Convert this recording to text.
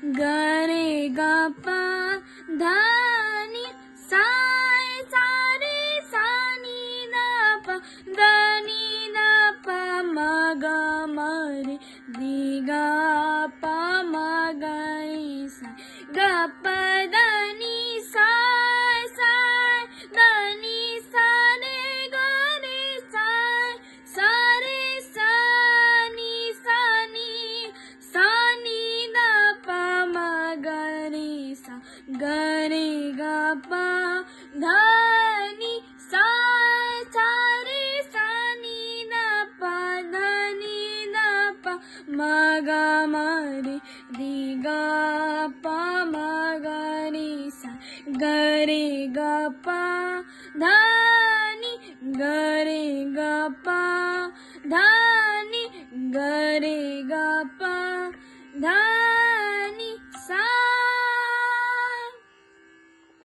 गरे गा पा धा नि सा सा रे सा नि दा पा दा नि दा पा मा गा मा रे दी गा पा मा गा रे सा गा पा दा नि सा सा दा नि सा रे गा रे सा रे सा नि सा नि दा पा मा गा रे सा गा रे गा पा धा नि सा सा रे सा नि दा पा धा नि दा पा मा गा मा रे दी गा पा मा गा रे सा गा रे गा पा धा नि गा रे गा पा धा नि गा रे गा पा धा